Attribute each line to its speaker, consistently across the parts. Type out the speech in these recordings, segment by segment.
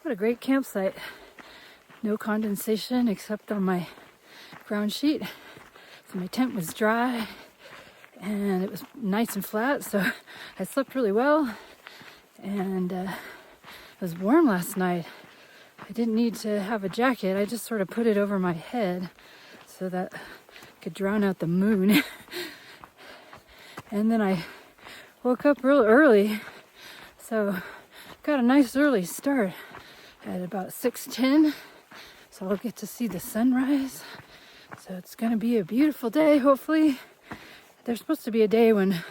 Speaker 1: What a great campsite. No condensation except on my ground sheet. So my tent was dry and it was nice and flat, so I slept really well. And it was warm last night. I didn't need to have a jacket. I just sort of put it over my head so that I could drown out the moon. And then I woke up real early, so got a nice early start at about 6:10. So I'll get to see the sunrise. So it's gonna be a beautiful day, hopefully. There's supposed to be a day when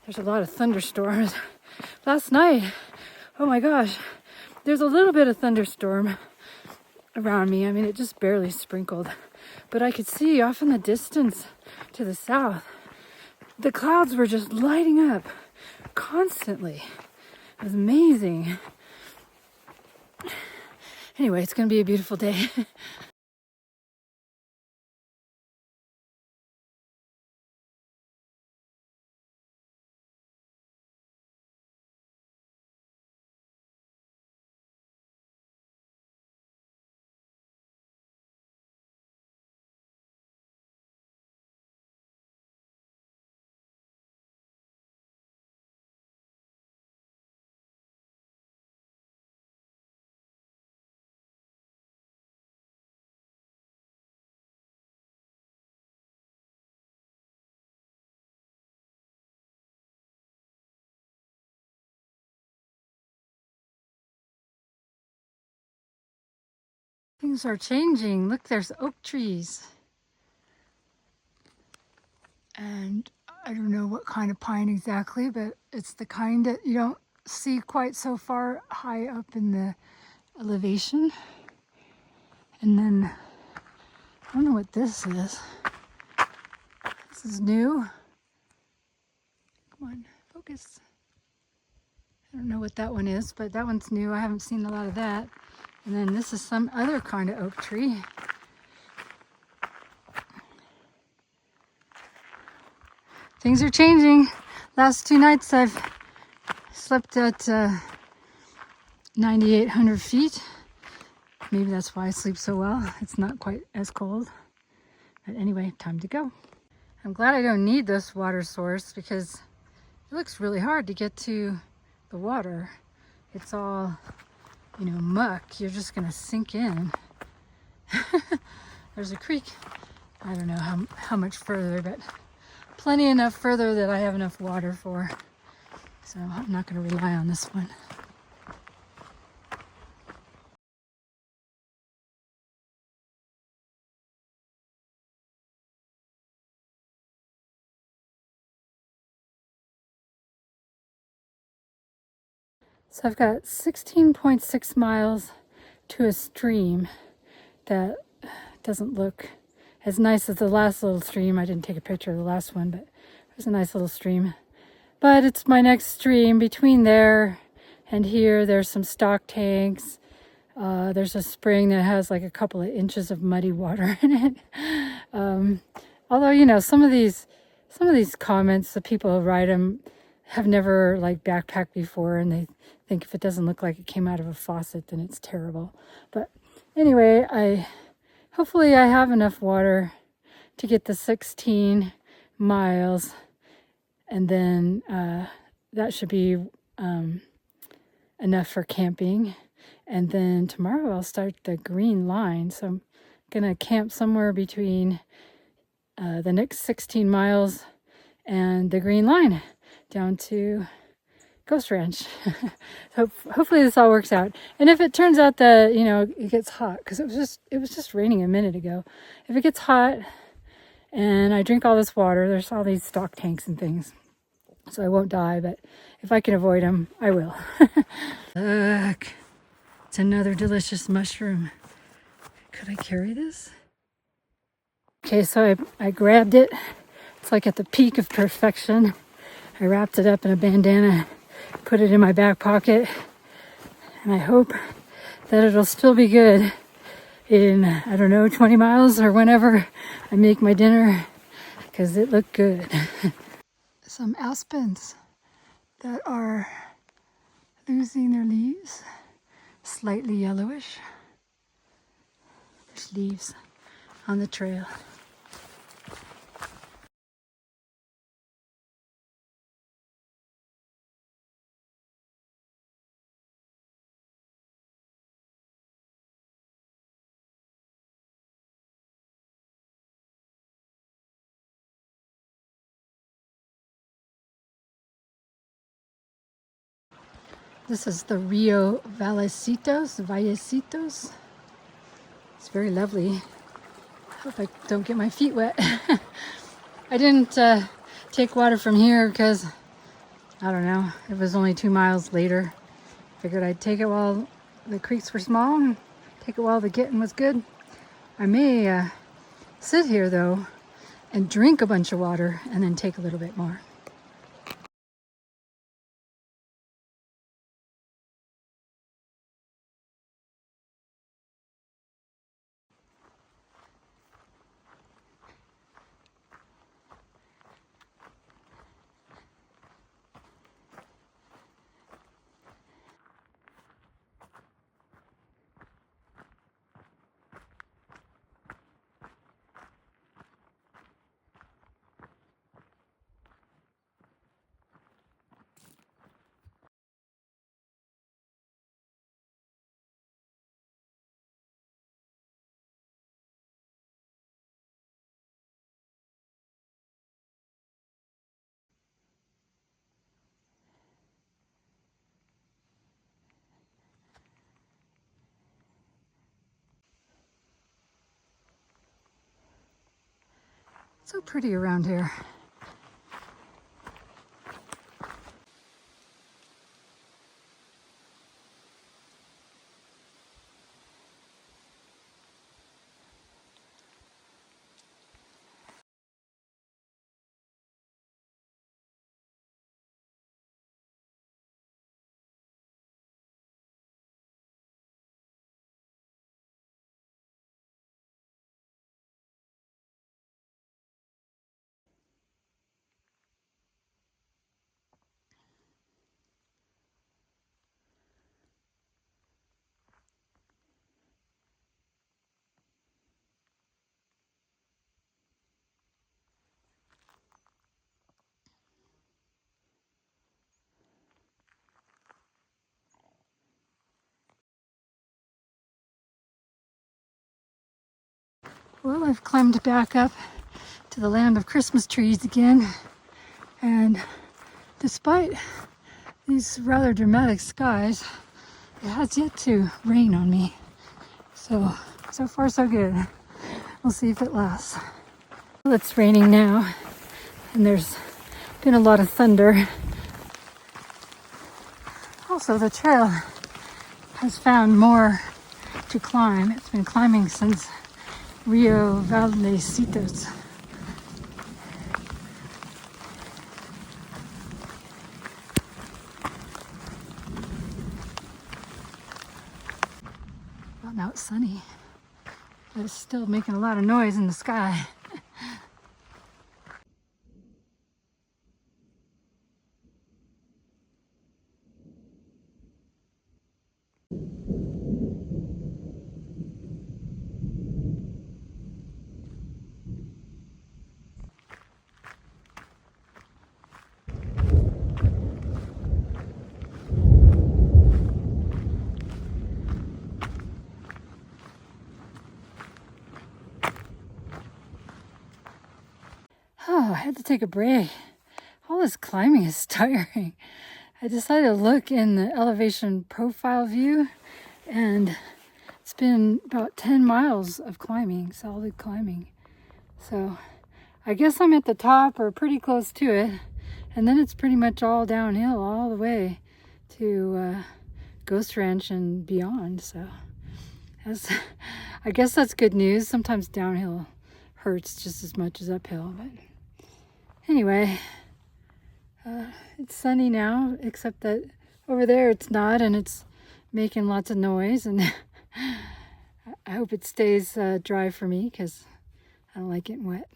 Speaker 1: there's a lot of thunderstorms. Last night, oh my gosh, there's a little bit of thunderstorm around me. I mean, it just barely sprinkled. But I could see off in the distance to the south, the clouds were just lighting up constantly. It was amazing. Anyway, it's gonna be a beautiful day. Things are changing. Look, there's oak trees. And I don't know what kind of pine exactly, but it's the kind that you don't see quite so far high up in the elevation. And then, I don't know what this is. This is new. Come on, focus. I don't know what that one is, but that one's new. I haven't seen a lot of that. And then this is some other kind of oak tree. Things are changing. Last 2 nights I've slept at 9,800 feet. Maybe that's why I sleep so well. It's not quite as cold. But anyway, time to go. I'm glad I don't need this water source because it looks really hard to get to the water. It's all, muck. You're just gonna sink in. There's a creek. I don't know how much further, but plenty enough further that I have enough water for. So I'm not gonna rely on this one. So I've got 16.6 miles to a stream that doesn't look as nice as the last little stream. I didn't take a picture of the last one, but it was a nice little stream. But it's my next stream. Between there and here, there's some stock tanks. There's a spring that has like a couple of inches of muddy water in it. Although, some of these comments, the people who write them have never like backpacked before, and they think if it doesn't look like it came out of a faucet, then it's terrible. But anyway, hopefully I have enough water to get the 16 miles, and then that should be enough for camping. And then tomorrow I'll start the green line. So I'm gonna camp somewhere between the next 16 miles and the green line down to Ghost Ranch. Hopefully this all works out. And if it turns out that, it gets hot, because it was just raining a minute ago. If it gets hot and I drink all this water, there's all these stock tanks and things, so I won't die, but if I can avoid them, I will. Look, it's another delicious mushroom. Could I carry this? Okay, so I grabbed it. It's like at the peak of perfection. I wrapped it up in a bandana, put it in my back pocket, and I hope that it'll still be good in, 20 miles or whenever I make my dinner, because it looked good. Some aspens that are losing their leaves. slightly yellowish. There's leaves on the trail. This is the Rio Vallecitos. It's very lovely. Hope I don't get my feet wet. I didn't take water from here because, I don't know, it was only 2 miles later. Figured I'd take it while the creeks were small and take it while the getting was good. I may sit here though and drink a bunch of water and then take a little bit more. So pretty around here. Well, I've climbed back up to the land of Christmas trees again, and despite these rather dramatic skies, it has yet to rain on me. So far so good. We'll see if it lasts. Well, it's raining now, and there's been a lot of thunder. Also, the trail has found more to climb. It's been climbing since Rio Vallecitos. Well, now it's sunny, but it's still making a lot of noise in the sky. Oh, I had to take a break. All this climbing is tiring. I decided to look in the elevation profile view, and it's been about 10 miles of climbing, solid climbing. So I guess I'm at the top or pretty close to it, and then it's pretty much all downhill all the way to Ghost Ranch and beyond. So I guess that's good news. Sometimes downhill hurts just as much as uphill, but anyway, it's sunny now, except that over there it's not, and it's making lots of noise, and I hope it stays dry for me because I don't like getting wet.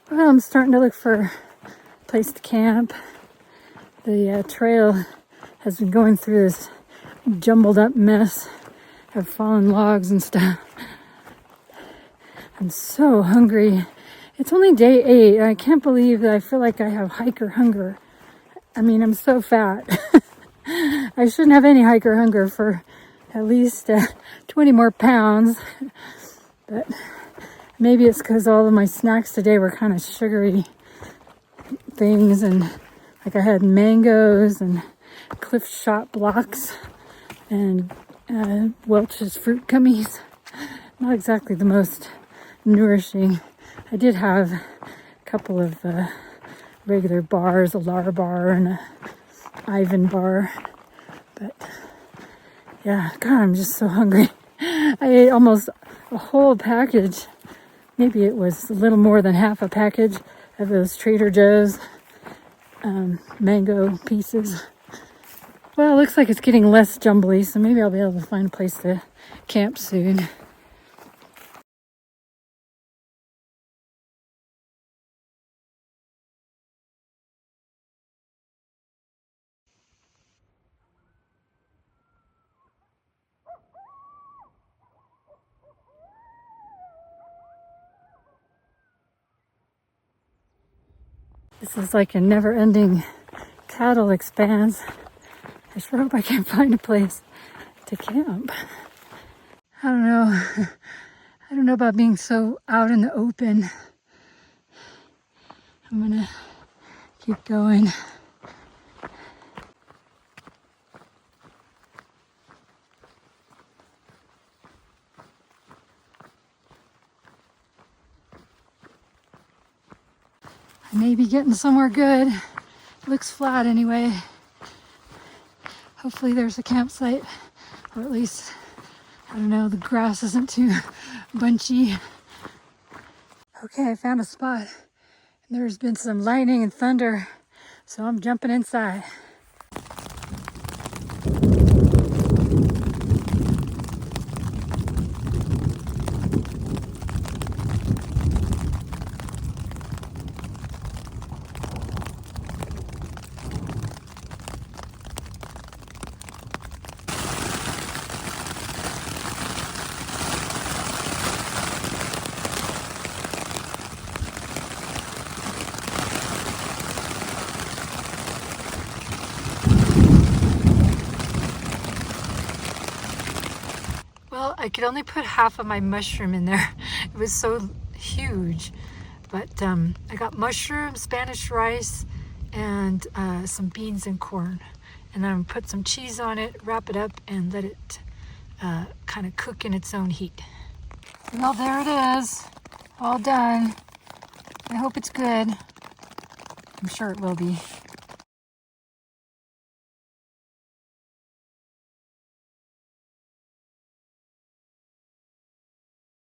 Speaker 1: Well, I'm starting to look for a place to camp. The trail has been going through this jumbled up mess of fallen logs and stuff. I'm so hungry. It's only day 8. And I can't believe that I feel like I have hiker hunger. I mean, I'm so fat. I shouldn't have any hiker hunger for at least 20 more pounds. But maybe it's because all of my snacks today were kind of sugary things. And like I had mangoes and Cliff Shot blocks and Welch's fruit gummies. Not exactly the most nourishing. I did have a couple of regular bars, a Lar bar and a Ivan bar. But yeah, God, I'm just so hungry. I ate almost a whole package. Maybe it was a little more than half a package of those Trader Joe's mango pieces. Well, it looks like it's getting less jumbly, so maybe I'll be able to find a place to camp soon. This is like a never-ending cattle expanse. I sure hope I can find a place to camp. I don't know. I don't know about being so out in the open. I'm gonna keep going. I may be getting somewhere good. Looks flat anyway. Hopefully there's a campsite, or at least, I don't know, the grass isn't too bunchy. Okay, I found a spot. There's been some lightning and thunder, so I'm jumping inside. Well, I could only put half of my mushroom in there. It was so huge. But I got mushroom, Spanish rice, and some beans and corn. And then I'm gonna put some cheese on it, wrap it up, and let it kind of cook in its own heat. Well, there it is, all done. I hope it's good. I'm sure it will be.